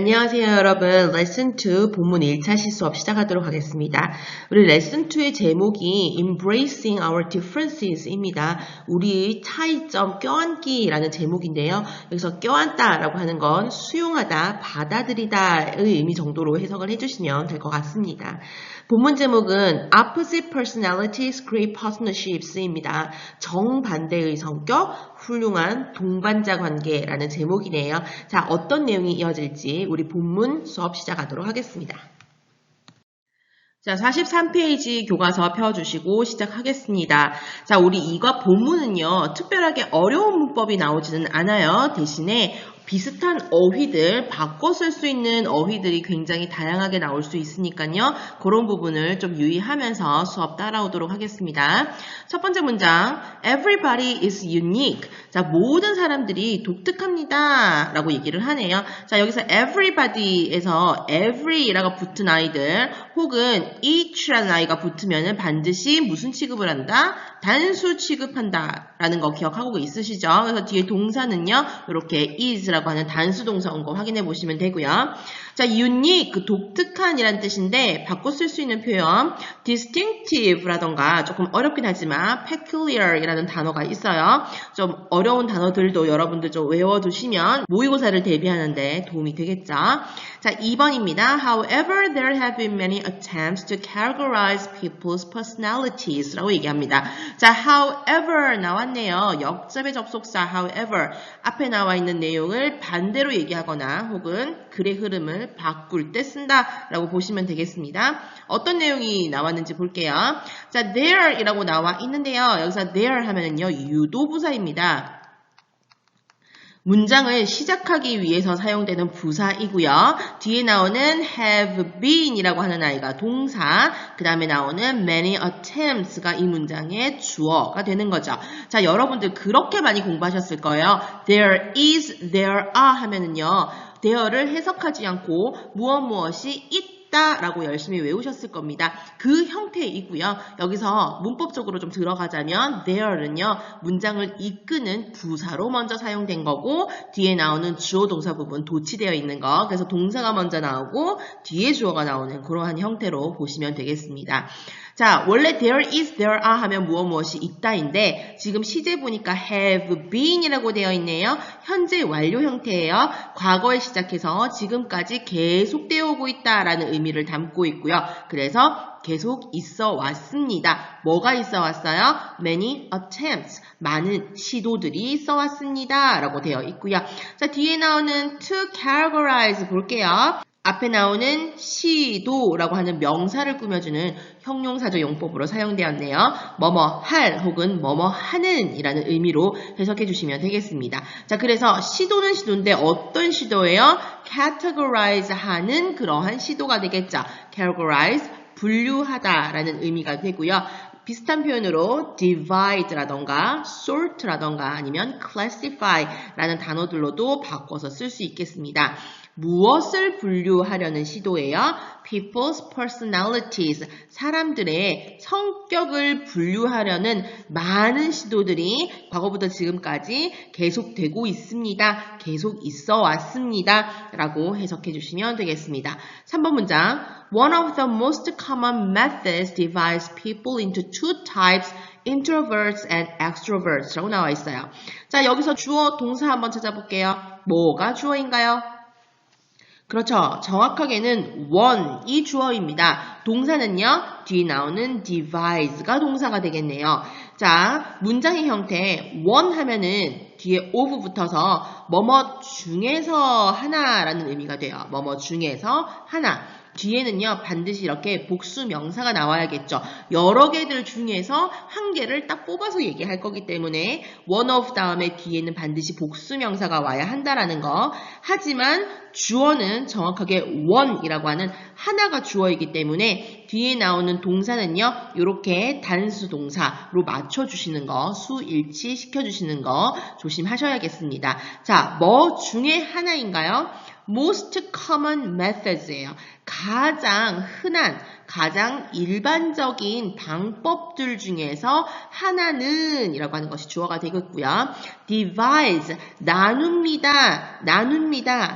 안녕하세요 여러분. 레슨 2 본문 1차 시수업 시작하도록 하겠습니다. 우리 레슨 2의 제목이 Embracing Our Differences 입니다. 우리의 차이점 껴안기라는 제목인데요. 여기서 껴안다 라고 하는 건 수용하다, 받아들이다의 의미 정도로 해석을 해주시면 될 것 같습니다. 본문 제목은 Opposite Personalities Create Partnerships 입니다. 정반대의 성격, 훌륭한 동반자 관계라는 제목이네요. 자, 어떤 내용이 이어질지 우리 본문 수업 시작하도록 하겠습니다. 자, 43페이지 교과서 펴주시고 시작하겠습니다. 자, 우리 이거 본문은요, 특별하게 어려운 문법이 나오지는 않아요. 대신에 비슷한 어휘들, 바꿔 쓸 수 있는 어휘들이 굉장히 다양하게 나올 수 있으니까요. 그런 부분을 좀 유의하면서 수업 따라오도록 하겠습니다. 첫 번째 문장, Everybody is unique. 자, 모든 사람들이 독특합니다. 라고 얘기를 하네요. 자, 여기서 everybody에서 every라고 붙은 아이들 혹은 each라는 아이가 붙으면 반드시 무슨 취급을 한다? 단수 취급한다. 라는 거 기억하고 있으시죠? 그래서 뒤에 동사는요, 이렇게 is라고 하는 단수 동사 온 거 확인해 보시면 되고요. 자, unique, 그 독특한 이란 뜻인데 바꿔 쓸 수 있는 표현 distinctive라던가 조금 어렵긴 하지만 peculiar 이라는 단어가 있어요. 좀 어려운 단어들도 여러분들 좀 외워두시면 모의고사를 대비하는데 도움이 되겠죠. 자, 2번입니다. However, there have been many attempts to categorize people's personalities 라고 얘기합니다. 자, however 나왔네요. 역접의 접속사 however 앞에 나와 있는 내용을 반대로 얘기하거나 혹은 글의 흐름을 바꿀 때 쓴다 라고 보시면 되겠습니다. 어떤 내용이 나왔는지 볼게요. 자, there 이라고 나와 있는데요. 여기서 there 하면은요, 유도부사입니다. 문장을 시작하기 위해서 사용되는 부사이고요. 뒤에 나오는 have been 이라고 하는 아이가 동사, 그 다음에 나오는 many attempts가 이 문장의 주어가 되는 거죠. 자, 여러분들 그렇게 많이 공부하셨을 거예요. There is, there are 하면은요, there를 해석하지 않고 무엇이 있다라고 열심히 외우셨을 겁니다. 그 형태이고요. 여기서 문법적으로 좀 들어가자면 there는요, 문장을 이끄는 부사로 먼저 사용된 거고 뒤에 나오는 주어 동사 부분 도치되어 있는 거, 그래서 동사가 먼저 나오고 뒤에 주어가 나오는 그러한 형태로 보시면 되겠습니다. 자, 원래 there is, there are 하면 무엇이 있다인데 지금 시제 보니까 have been 이라고 되어 있네요. 현재 완료 형태예요. 과거에 시작해서 지금까지 계속되어 오고 있다라는 의미를 담고 있고요. 그래서 계속 있어 왔습니다. 뭐가 있어 왔어요? Many attempts. 많은 시도들이 있어 왔습니다. 라고 되어 있고요. 자, 뒤에 나오는 to categorize 볼게요. 앞에 나오는 시도라고 하는 명사를 꾸며주는 형용사조 용법으로 사용되었네요. 뭐뭐 할 혹은 뭐뭐 하는 이라는 의미로 해석해 주시면 되겠습니다. 자, 그래서 시도는 시도인데 어떤 시도예요? categorize 하는 그러한 시도가 되겠죠. categorize, 분류하다라는 의미가 되고요. 비슷한 표현으로 divide라던가 sort라던가 아니면 classify라는 단어들로도 바꿔서 쓸 수 있겠습니다. 무엇을 분류하려는 시도예요? People's personalities, 사람들의 성격을 분류하려는 많은 시도들이 과거부터 지금까지 계속되고 있습니다. 계속 있어 왔습니다. 라고 해석해 주시면 되겠습니다. 3번 문장, One of the most common methods divides people into two types, introverts and extroverts 라고 나와 있어요. 자, 여기서 주어, 동사 한번 찾아볼게요. 뭐가 주어인가요? 그렇죠. 정확하게는 one, 이 주어입니다. 동사는요, 뒤에 나오는 divide가 동사가 되겠네요. 자, 문장의 형태, one 하면은 뒤에 of 붙어서 뭐뭐 중에서 하나라는 의미가 돼요. 뭐뭐 중에서 하나. 뒤에는요, 반드시 이렇게 복수 명사가 나와야겠죠. 여러 개들 중에서 한 개를 딱 뽑아서 얘기할 거기 때문에 one of 다음에 뒤에는 반드시 복수 명사가 와야 한다라는 거. 하지만 주어는 정확하게 one이라고 하는 하나가 주어이기 때문에 뒤에 나오는 동사는요, 이렇게 단수 동사로 맞춰주시는 거, 수일치 시켜주시는 거 조심하셔야겠습니다. 자, 뭐 중에 하나인가요? most common methods예요. 가장 흔한, 가장 일반적인 방법들 중에서 하나는 이라고 하는 것이 주어가 되겠고요. divides, 나눕니다.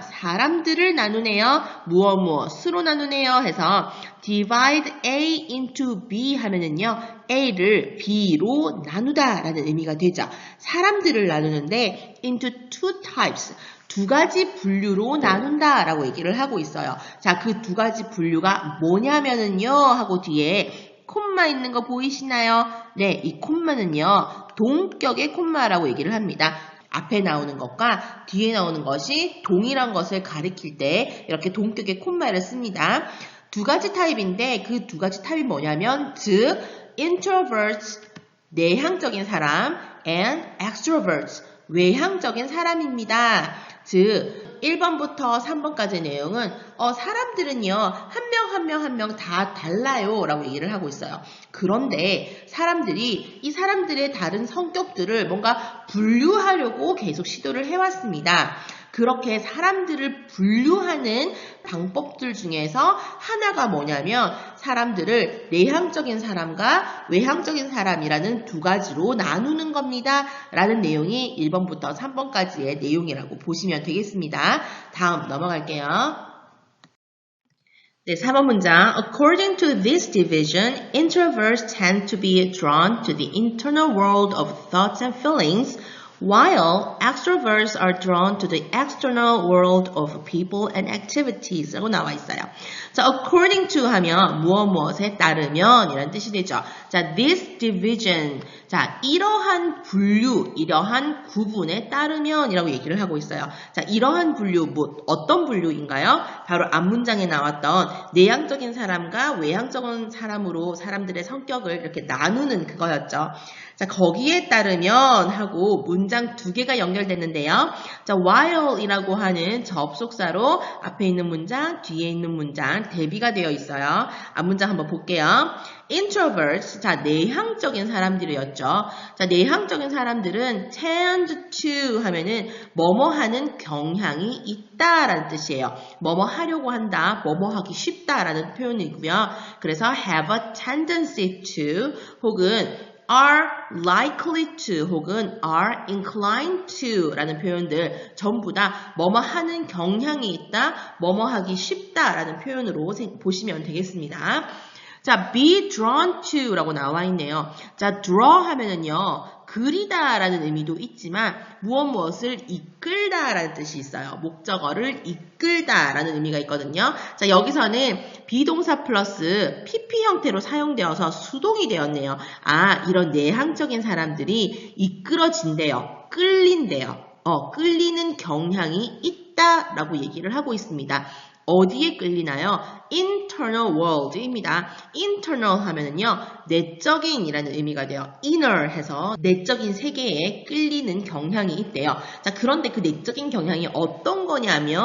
사람들을 나누네요. 무엇으로 나누네요 해서 divide A into B 하면은요. A를 B로 나누다 라는 의미가 되죠. 사람들을 나누는데 into two types, 두 가지 분류로 나눈다 라고 얘기를 하고 있어요. 자, 그 두 가지 분류가 뭐냐면은요 하고 뒤에 콤마 있는 거 보이시나요? 네, 이 콤마는요 동격의 콤마라고 얘기를 합니다. 앞에 나오는 것과 뒤에 나오는 것이 동일한 것을 가리킬 때 이렇게 동격의 콤마를 씁니다. 두 가지 타입인데 그 두 가지 타입이 뭐냐면 즉 introverts, 내향적인 사람 and extroverts, 외향적인 사람입니다. 즉 1번부터 3번까지의 내용은 사람들은요 한 명 다 달라요 라고 얘기를 하고 있어요. 그런데 이 사람들의 다른 성격들을 뭔가 분류하려고 계속 시도를 해왔습니다. 그렇게 사람들을 분류하는 방법들 중에서 하나가 뭐냐면 사람들을 내향적인 사람과 외향적인 사람이라는 두 가지로 나누는 겁니다. 라는 내용이 1번부터 3번까지의 내용이라고 보시면 되겠습니다. 다음 넘어갈게요. 네, 4번 문장. According to this division, introverts tend to be drawn to the internal world of thoughts and feelings, while extroverts are drawn to the external world of people and activities 라고 나와 있어요. 자, according to 하면 무엇에 따르면 이런 뜻이 되죠. 자, this division. 자, 이러한 분류, 이러한 구분에 따르면 이라고 얘기를 하고 있어요. 자, 이러한 분류, 어떤 분류인가요? 바로 앞문장에 나왔던 내향적인 사람과 외향적인 사람으로 사람들의 성격을 이렇게 나누는 그거였죠. 자, 거기에 따르면 하고 문장 두 개가 연결됐는데요. 자, while이라고 하는 접속사로 앞에 있는 문장, 뒤에 있는 문장 대비가 되어 있어요. 앞문장 한번 볼게요. introverts, 자, 내향적인 사람들이었죠. 자, 내향적인 사람들은 tend to 하면은 뭐뭐 하는 경향이 있다라는 뜻이에요. 뭐뭐 하려고 한다, 뭐뭐 하기 쉽다라는 표현이고요. 그래서 have a tendency to 혹은 are likely to 혹은 are inclined to 라는 표현들 전부 다 뭐뭐 하는 경향이 있다, 뭐뭐 하기 쉽다 라는 표현으로 보시면 되겠습니다. 자, be drawn to 라고 나와 있네요. 자, draw 하면은요, 그리다 라는 의미도 있지만 무엇을 이끌다 라는 뜻이 있어요. 목적어를 이끌다 라는 의미가 있거든요. 자, 여기서는 비동사 플러스 PP 형태로 사용되어서 수동이 되었네요. 아, 이런 내향적인 사람들이 이끌어진대요. 끌린대요. 끌리는 경향이 있다 라고 얘기를 하고 있습니다. 어디에 끌리나요? internal world입니다. internal 하면은요, 내적인이라는 의미가 돼요. inner 해서 내적인 세계에 끌리는 경향이 있대요. 자, 그런데 그 내적인 경향이 어떤 거냐면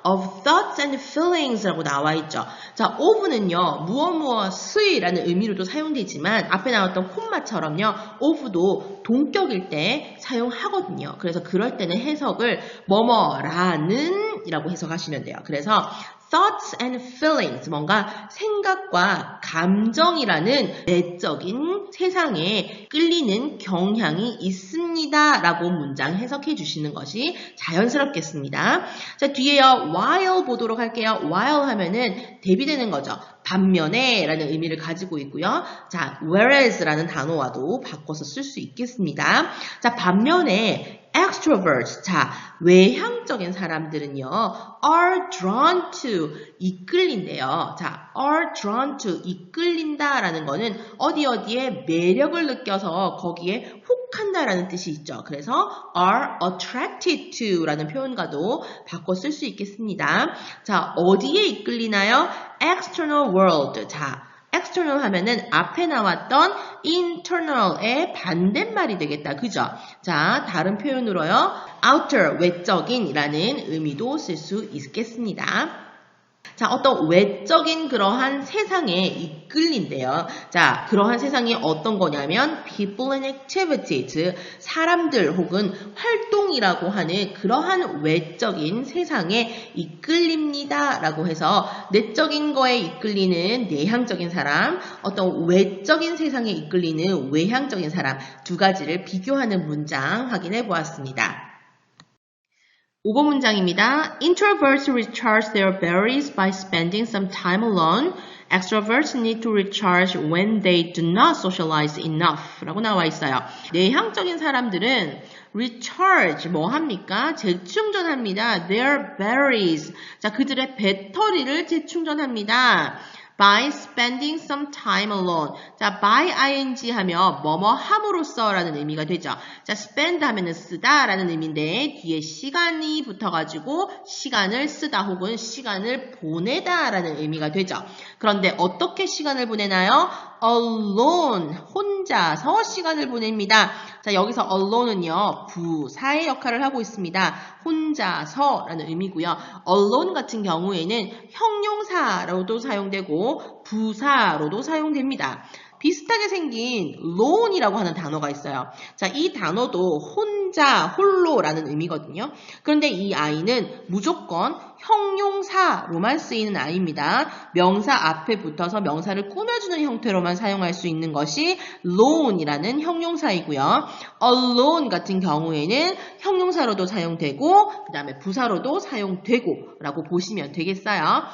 of thoughts and feelings 라고 나와 있죠. 자, of는요, 무엇이라는 의미로도 사용되지만 앞에 나왔던 콤마처럼요, of도 동격일 때 사용하거든요. 그래서 그럴 때는 해석을 뭐뭐라는 이라고 해석하시면 돼요. 그래서 thoughts and feelings, 뭔가 생각과 감정이라는 내적인 세상에 끌리는 경향이 있습니다. 라고 문장 해석해 주시는 것이 자연스럽겠습니다. 자, 뒤에요. while 보도록 할게요. while 하면은 대비되는 거죠. 반면에 라는 의미를 가지고 있고요. 자, whereas 라는 단어와도 바꿔서 쓸 수 있겠습니다. 자, 반면에 extroverts, 자, 외향적인 사람들은요, are drawn to, 이끌린대요. 자, are drawn to, 이끌린다라는 거는 어디에 매력을 느껴서 거기에 혹한다라는 뜻이 있죠. 그래서 are attracted to 라는 표현과도 바꿔 쓸 수 있겠습니다. 자, 어디에 이끌리나요? external world. 자, external 하면은 앞에 나왔던 internal의 반대말이 되겠다. 그죠? 자, 다른 표현으로요. outer, 외적인이라는 의미도 쓸 수 있겠습니다. 자, 어떤 외적인 그러한 세상에 이끌린대요. 자, 그러한 세상이 어떤 거냐면 people and activity, 즉 사람들 혹은 활동이라고 하는 그러한 외적인 세상에 이끌립니다. 라고 해서 내적인 거에 이끌리는 내향적인 사람, 어떤 외적인 세상에 이끌리는 외향적인 사람 두 가지를 비교하는 문장 확인해 보았습니다. 5번 문장입니다. Introverts recharge their batteries by spending some time alone. Extroverts need to recharge when they do not socialize enough. 라고 나와 있어요. 내향적인 사람들은 recharge 뭐 합니까? 재충전합니다. Their batteries. 자, 그들의 배터리를 재충전합니다. by spending some time alone. 자, by ing 하면 뭐뭐 함으로써 라는 의미가 되죠. 자, spend 하면은 쓰다 라는 의미인데 뒤에 시간이 붙어가지고 시간을 쓰다 혹은 시간을 보내다 라는 의미가 되죠. 그런데 어떻게 시간을 보내나요? alone, 혼자서 시간을 보냅니다. 자, 여기서 alone은요, 부사의 역할을 하고 있습니다. 혼자서 라는 의미고요. alone 같은 경우에는 형용사로도 사용되고 부사로도 사용됩니다. 비슷하게 생긴 lone이라고 하는 단어가 있어요. 자, 이 단어도 혼자, 홀로라는 의미거든요. 그런데 이 아이는 무조건 형용사로만 쓰이는 아이입니다. 명사 앞에 붙어서 명사를 꾸며주는 형태로만 사용할 수 있는 것이 lone이라는 형용사이고요. alone 같은 경우에는 형용사로도 사용되고 그 다음에 부사로도 사용되고 라고 보시면 되겠어요.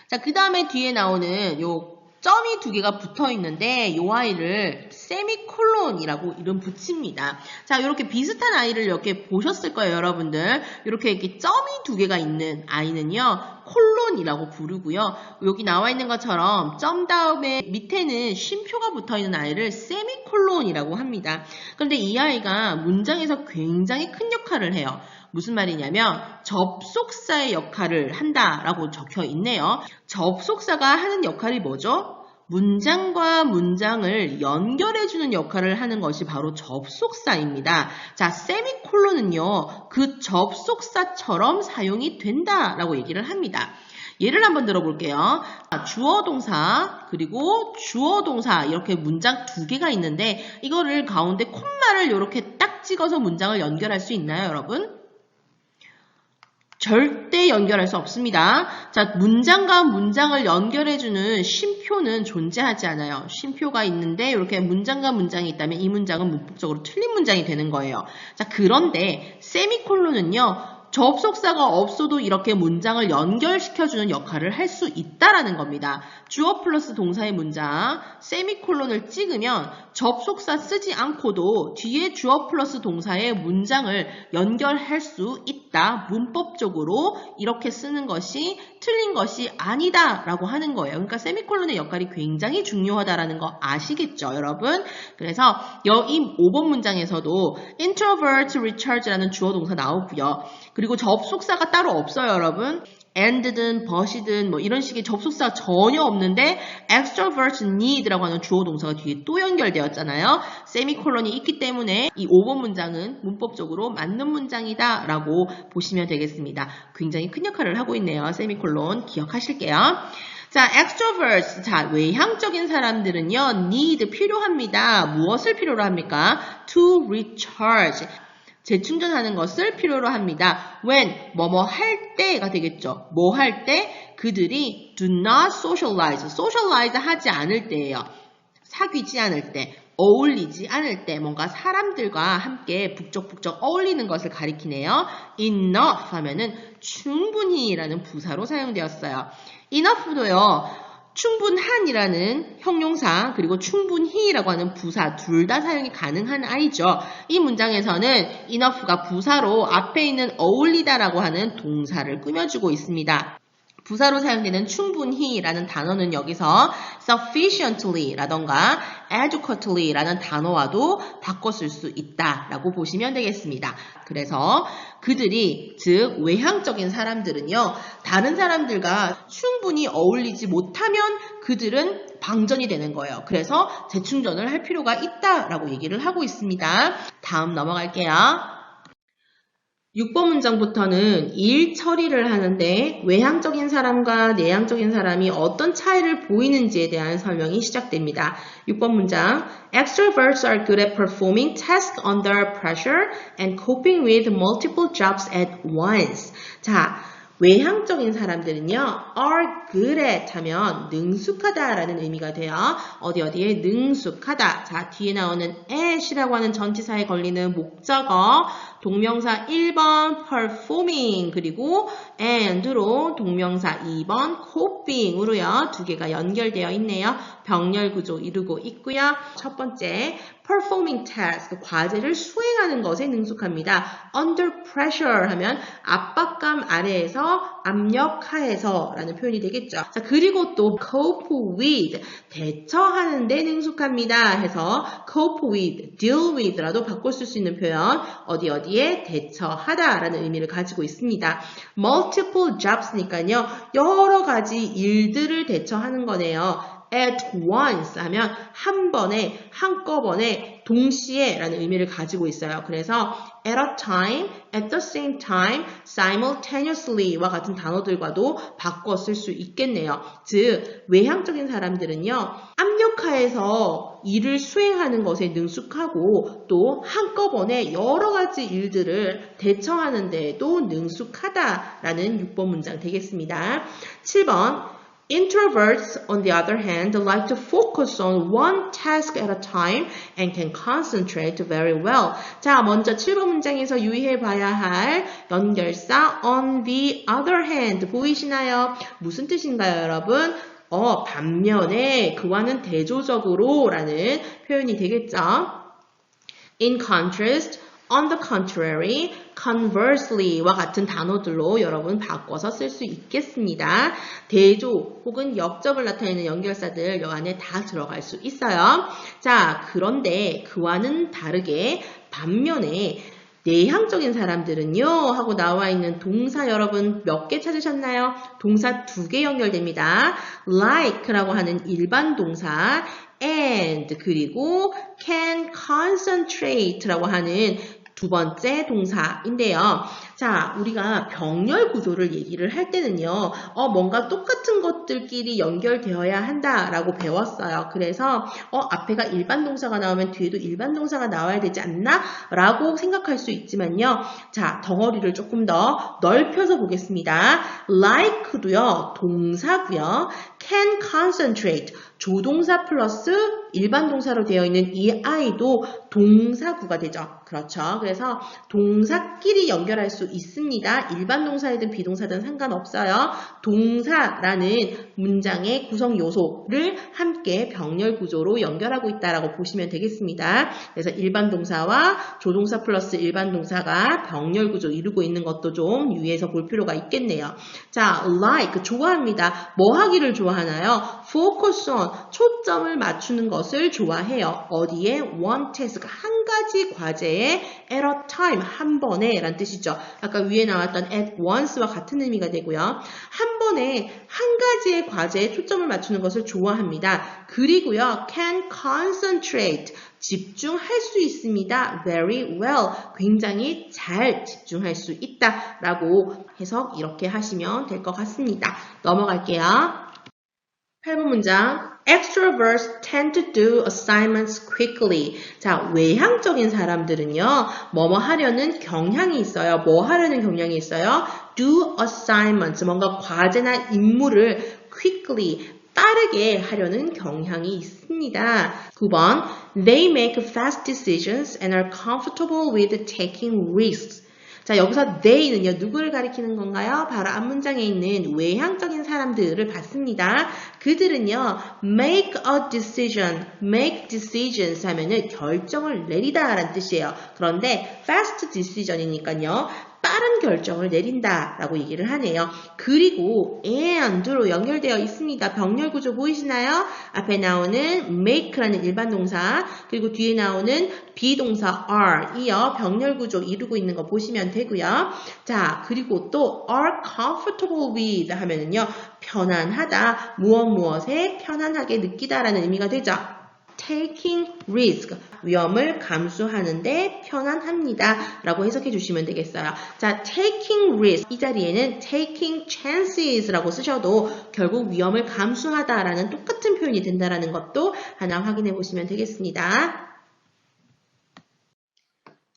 자, 그 다음에 뒤에 나오는 요 점이 두 개가 붙어 있는데 이 아이를 세미콜론이라고 이름 붙입니다. 자, 이렇게 비슷한 아이를 이렇게 보셨을 거예요, 여러분들. 이렇게 점이 두 개가 있는 아이는요, 콜론이라고 부르고요. 여기 나와 있는 것처럼 점 다음에 밑에는 쉼표가 붙어 있는 아이를 세미콜론이라고 합니다. 그런데 이 아이가 문장에서 굉장히 큰 역할을 해요. 무슨 말이냐면 접속사의 역할을 한다라고 적혀 있네요. 접속사가 하는 역할이 뭐죠? 문장과 문장을 연결해주는 역할을 하는 것이 바로 접속사입니다. 자, 세미콜론은요, 그 접속사처럼 사용이 된다라고 얘기를 합니다. 예를 한번 들어볼게요. 주어 동사 그리고 주어 동사 이렇게 문장 두 개가 있는데 이거를 가운데 콤마를 이렇게 딱 찍어서 문장을 연결할 수 있나요, 여러분? 절대 연결할 수 없습니다. 자, 문장과 문장을 연결해주는 쉼표는 존재하지 않아요. 쉼표가 있는데 이렇게 문장과 문장이 있다면 이 문장은 문법적으로 틀린 문장이 되는 거예요. 자, 그런데 세미콜론은요. 접속사가 없어도 이렇게 문장을 연결시켜주는 역할을 할 수 있다라는 겁니다. 주어 플러스 동사의 문장, 세미콜론을 찍으면 접속사 쓰지 않고도 뒤에 주어 플러스 동사의 문장을 연결할 수 있다. 문법적으로 이렇게 쓰는 것이 틀린 것이 아니다라고 하는 거예요. 그러니까 세미콜론의 역할이 굉장히 중요하다라는 거 아시겠죠, 여러분? 그래서 이 5번 문장에서도 introvert recharge라는 주어 동사 나오고요. 그리고 접속사가 따로 없어요, 여러분. and든 but이든 뭐 이런 식의 접속사가 전혀 없는데 extrovert need라고 하는 주어 동사가 뒤에 또 연결되었잖아요. 세미콜론이 있기 때문에 이 5번 문장은 문법적으로 맞는 문장이다 라고 보시면 되겠습니다. 굉장히 큰 역할을 하고 있네요. 세미콜론 기억하실게요. 자, extroverts, 자, 외향적인 사람들은요, need 필요합니다. 무엇을 필요로 합니까? to recharge. 재충전하는 것을 필요로 합니다. when, 뭐뭐 할 때가 되겠죠. 뭐 할 때? 그들이 do not socialize, socialize 하지 않을 때예요. 사귀지 않을 때, 어울리지 않을 때, 뭔가 사람들과 함께 북적북적 어울리는 것을 가리키네요. enough 하면은 충분히라는 부사로 사용되었어요. enough도요. 충분한이라는 형용사 그리고 충분히라고 하는 부사 둘 다 사용이 가능한 아이죠. 이 문장에서는 enough가 부사로 앞에 있는 어울리다라고 하는 동사를 꾸며주고 있습니다. 부사로 사용되는 충분히라는 단어는 여기서 sufficiently라던가 adequately라는 단어와도 바꿔 쓸 수 있다라고 보시면 되겠습니다. 그래서 그들이, 즉 외향적인 사람들은요, 다른 사람들과 충분히 어울리지 못하면 그들은 방전이 되는 거예요. 그래서 재충전을 할 필요가 있다라고 얘기를 하고 있습니다. 다음 넘어갈게요. 6번 문장부터는 일 처리를 하는데 외향적인 사람과 내향적인 사람이 어떤 차이를 보이는지에 대한 설명이 시작됩니다. 6번 문장 Extroverts are good at performing tasks under pressure and coping with multiple jobs at once. 자, 외향적인 사람들은요, are good at 하면 능숙하다라는 의미가 돼요. 어디에 능숙하다. 자, 뒤에 나오는 at이라고 하는 전치사에 걸리는 목적어, 동명사 1번 performing 그리고 and로 동명사 2번 coping으로요. 두 개가 연결되어 있네요. 병렬 구조 이루고 있고요. 첫 번째 performing task, 과제를 수행하는 것에 능숙합니다. under pressure 하면 압박감 아래에서 압력하에서 라는 표현이 되겠죠. 자, 그리고 또 cope with, 대처하는 데 능숙합니다 해서 cope with, deal with라도 바꿔 쓸 수 있는 표현 어디에 대처하다 라는 의미를 가지고 있습니다. multiple jobs니까요. 여러 가지 일들을 대처하는 거네요. at once 하면 한 번에, 한꺼번에, 동시에 라는 의미를 가지고 있어요. 그래서 at a time, at the same time, simultaneously와 같은 단어들과도 바꿔 쓸 수 있겠네요. 즉, 외향적인 사람들은요, 압력하에서 일을 수행하는 것에 능숙하고 또 한꺼번에 여러 가지 일들을 대처하는 데에도 능숙하다라는 6번 문장 되겠습니다. 7번 Introverts, on the other hand, like to focus on one task at a time and can concentrate very well. 자, 먼저 7번 문장에서 유의해 봐야 할 연결사 on the other hand 보이시나요? 무슨 뜻인가요, 여러분? 반면에 그와는 대조적으로 라는 표현이 되겠죠. In contrast, on the contrary, conversely와 같은 단어들로 여러분 바꿔서 쓸 수 있겠습니다. 대조 혹은 역접을 나타내는 연결사들 여 안에 다 들어갈 수 있어요. 자, 그런데 그와는 다르게 반면에 내향적인 사람들은요 하고 나와 있는 동사 여러분 몇 개 찾으셨나요? 동사 2개 연결됩니다. like라고 하는 일반 동사 and 그리고 can concentrate라고 하는 두 번째 동사인데요. 자, 우리가 병렬 구조를 얘기를 할 때는요. 뭔가 똑같은 것들끼리 연결되어야 한다라고 배웠어요. 그래서 앞에가 일반 동사가 나오면 뒤에도 일반 동사가 나와야 되지 않나? 라고 생각할 수 있지만요. 자, 덩어리를 조금 더 넓혀서 보겠습니다. like도요. 동사고요. can concentrate 조동사 플러스 일반 동사로 되어 있는 이 아이도 동사구가 되죠. 그렇죠. 그래서 동사끼리 연결할 수 있습니다. 일반 동사이든 비동사든 상관없어요. 동사라는 문장의 구성 요소를 함께 병렬 구조로 연결하고 있다라고 보시면 되겠습니다. 그래서 일반 동사와 조동사 플러스 일반 동사가 병렬 구조 이루고 있는 것도 좀 유의해서 볼 필요가 있겠네요. 자, like 좋아합니다. 뭐 하기를 좋아하나요? focus on 초점을 맞추는 것을 좋아해요. 어디에? one task 한 가지 과제에 at a time 한 번에 라는 뜻이죠. 아까 위에 나왔던 at once와 같은 의미가 되고요. 한 번에 한 가지의 과제에 초점을 맞추는 것을 좋아합니다. 그리고요 can concentrate 집중할 수 있습니다. very well 굉장히 잘 집중할 수 있다 라고 해석 이렇게 하시면 될 것 같습니다. 넘어갈게요. 8번 문장 Extroverts tend to do assignments quickly. 자, 외향적인 사람들은요. 뭐뭐 하려는 경향이 있어요. 뭐 하려는 경향이 있어요? Do assignments. 뭔가 과제나 임무를 quickly 빠르게 하려는 경향이 있습니다. 9번 They make fast decisions and are comfortable with taking risks. 자, 여기서 they는요, 누구를 가리키는 건가요? 바로 앞문장에 있는 외향적인 사람들을 봤습니다. 그들은요, make a decision, make decisions 하면은 결정을 내리다 라는 뜻이에요. 그런데 fast decision이니까요, 빠른 결정을 내린다라고 얘기를 하네요. 그리고 and로 연결되어 있습니다. 병렬 구조 보이시나요? 앞에 나오는 make라는 일반 동사 그리고 뒤에 나오는 비동사 are 이어 병렬 구조 이루고 있는 거 보시면 되고요. 자, 그리고 또 are comfortable with 하면은요. 편안하다, 무엇에 편안하게 느끼다라는 의미가 되죠. taking risk, 위험을 감수하는데 편안합니다 라고 해석해 주시면 되겠어요. 자, taking risk, 이 자리에는 taking chances라고 쓰셔도 결국 위험을 감수하다 라는 똑같은 표현이 된다는 것도 하나 확인해 보시면 되겠습니다.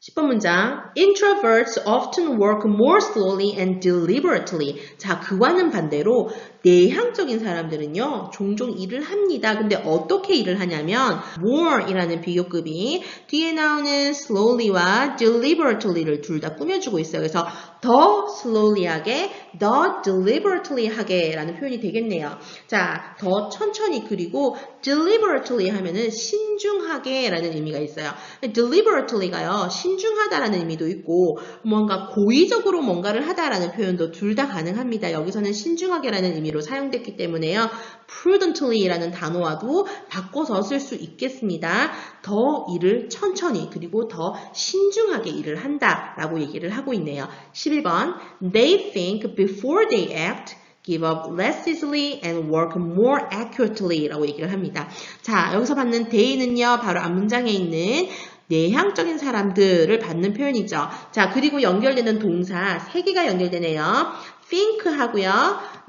10번 문장. Introverts often work more slowly and deliberately. 자, 그와는 반대로 내향적인 사람들은요, 종종 일을 합니다. 근데 어떻게 일을 하냐면, more 이라는 비교급이 뒤에 나오는 slowly와 deliberately를 둘 다 꾸며주고 있어요. 그래서 더 slowly하게, 더 deliberately 하게 라는 표현이 되겠네요. 자, 더 천천히 그리고 deliberately 하면은 신중하게 라는 의미가 있어요. deliberately가요, 신중하다라는 의미도 있고 뭔가 고의적으로 뭔가를 하다라는 표현도 둘 다 가능합니다. 여기서는 신중하게라는 의미로 사용됐기 때문에요. prudently라는 단어와도 바꿔서 쓸 수 있겠습니다. 더 일을 천천히 그리고 더 신중하게 일을 한다라고 얘기를 하고 있네요. 11번 They think before they act, give up less easily and work more accurately 라고 얘기를 합니다. 자, 여기서 받는 they는요, 바로 앞문장에 있는 내향적인 사람들을 받는 표현이죠. 자, 그리고 연결되는 동사 3개가 연결되네요. think 하고요,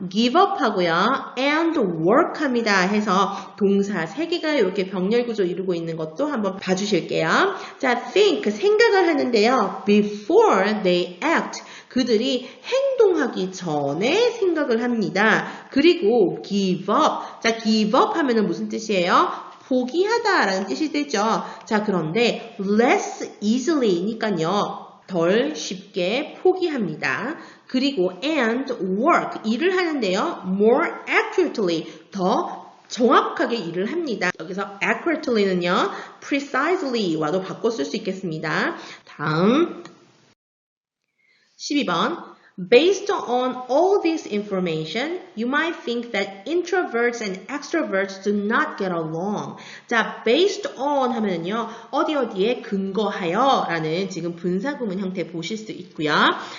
give up 하고요, and work 합니다. 해서 동사 3개가 이렇게 병렬 구조 이루고 있는 것도 한번 봐주실게요. 자, think, 생각을 하는데요. before they act, 그들이 행동하기 전에 생각을 합니다. 그리고 give up, 자, give up 하면은 무슨 뜻이에요? 포기하다라는 뜻이 되죠. 자, 그런데 less easily니까요. 덜 쉽게 포기합니다. 그리고 and work, 일을 하는데요. more accurately, 더 정확하게 일을 합니다. 여기서 accurately는요. precisely와도 바꿔 쓸 수 있겠습니다. 다음 12번 Based on all this information, you might think that introverts and extroverts do not get along. 자, based on 하면은요, 어디에 근거하여 라는 지금 분사구문 형태 보실 수 있고요.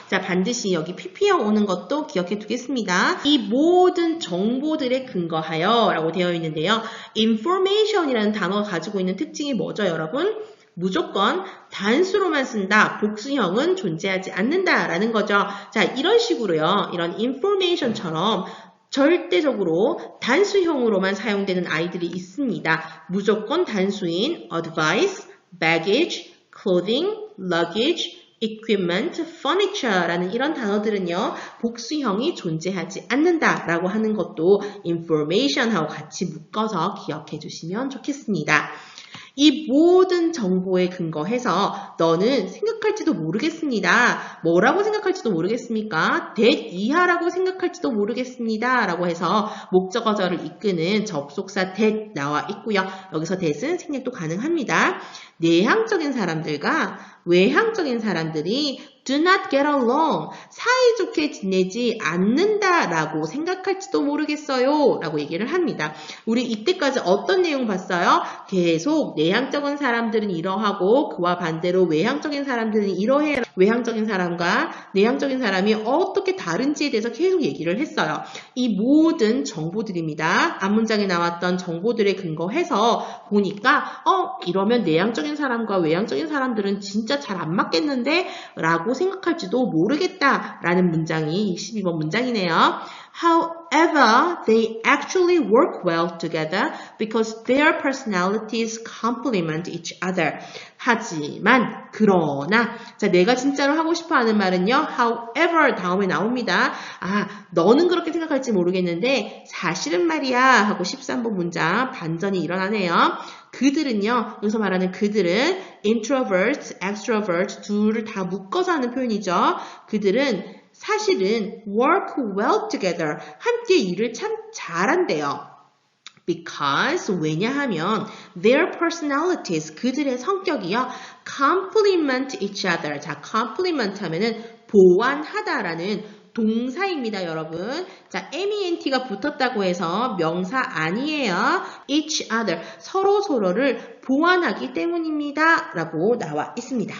자, 반드시 여기 PP형 오는 것도 기억해 두겠습니다. 이 모든 정보들에 근거하여 라고 되어 있는데요. information이라는 단어가 가지고 있는 특징이 뭐죠, 여러분? 무조건 단수로만 쓴다. 복수형은 존재하지 않는다라는 거죠. 자, 이런 식으로요. 이런 information처럼 절대적으로 단수형으로만 사용되는 아이들이 있습니다. 무조건 단수인 advice, baggage, clothing, luggage, equipment, furniture라는 이런 단어들은요. 복수형이 존재하지 않는다라고 하는 것도 information하고 같이 묶어서 기억해 주시면 좋겠습니다. 이 모든 정보에 근거해서 너는 생각할지도 모르겠습니다. 뭐라고 생각할지도 모르겠습니까? that 이하라고 생각할지도 모르겠습니다. 라고 해서 목적어절을 이끄는 접속사 that 나와 있고요. 여기서 that은 생략도 가능합니다. 내향적인 사람들과 외향적인 사람들이 do not get along, 사이좋게 지내지 않는다라고 생각할지도 모르겠어요 라고 얘기를 합니다. 우리 이때까지 어떤 내용 봤어요? 계속 내향적인 사람들은 이러하고 그와 반대로 외향적인 사람들은 이러해. 외향적인 사람과 내향적인 사람이 어떻게 다른지에 대해서 계속 얘기를 했어요. 이 모든 정보들입니다. 앞문장에 나왔던 정보들에 근거해서 보니까 이러면 내향적인 사람과 외향적인 사람들은 진짜 잘 안 맞겠는데? 라고 생각할지도 모르겠다 라는 문장이 12번 문장이네요. However, they actually work well together because their personalities complement each other. 하지만, 그러나, 자, 내가 진짜로 하고 싶어 하는 말은요, however 다음에 나옵니다. 아, 너는 그렇게 생각할지 모르겠는데, 사실은 말이야 하고 13번 문장 반전이 일어나네요. 그들은요, 여기서 말하는 그들은 introverts, extroverts 둘을 다 묶어서 하는 표현이죠. 그들은 사실은 work well together, 함께 일을 참 잘한대요. Because, 왜냐하면 their personalities, 그들의 성격이요, complement each other. 자, complement 하면은 보완하다라는 동사입니다, 여러분. 자, ment가 붙었다고 해서 명사 아니에요. each other, 서로를 보완하기 때문입니다. 라고 나와 있습니다.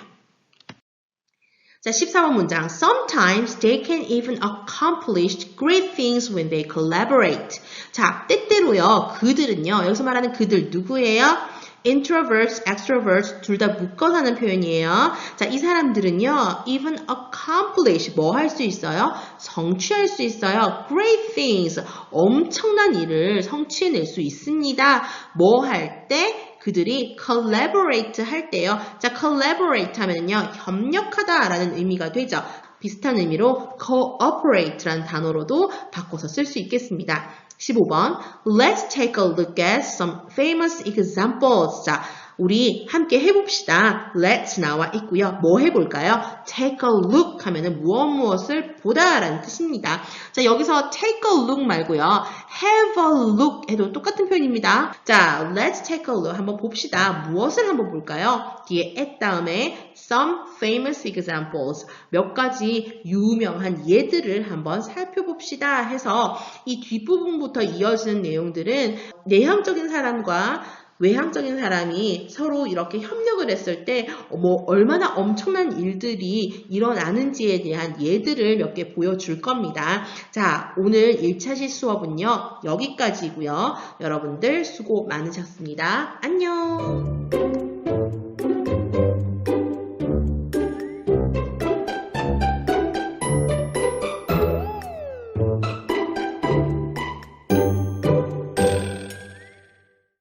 자, 14번 문장. Sometimes they can even accomplish great things when they collaborate. 자, 때때로요, 그들은요, 여기서 말하는 그들 누구예요? introverts, extroverts 둘 다 묶어서 하는 표현이에요. 자, 이 사람들은요, even accomplish, 뭐 할 수 있어요? 성취할 수 있어요. great things, 엄청난 일을 성취해낼 수 있습니다. 뭐 할 때? 그들이 collaborate 할 때요. 자, collaborate 하면요, 협력하다라는 의미가 되죠. 비슷한 의미로 cooperate라는 단어로도 바꿔서 쓸 수 있겠습니다. 15번, Let's take a look at some famous examples. 자, 우리 함께 해봅시다. Let's 나와 있고요. 뭐 해볼까요? Take a look 하면은 무엇을 보다라는 뜻입니다. 자, 여기서 take a look 말고요. Have a look 해도 똑같은 표현입니다. 자, Let's take a look 한번 봅시다. 무엇을 한번 볼까요? 뒤에 at 다음에 some famous examples 몇 가지 유명한 예들을 한번 살펴봅시다 해서 이 뒷부분부터 이어지는 내용들은 내향적인 사람과 외향적인 사람이 서로 이렇게 협력을 했을 때 얼마나 엄청난 일들이 일어나는지에 대한 예들을 몇 개 보여줄 겁니다. 자, 오늘 1차시 수업은요, 여기까지고요. 여러분들 수고 많으셨습니다. 안녕!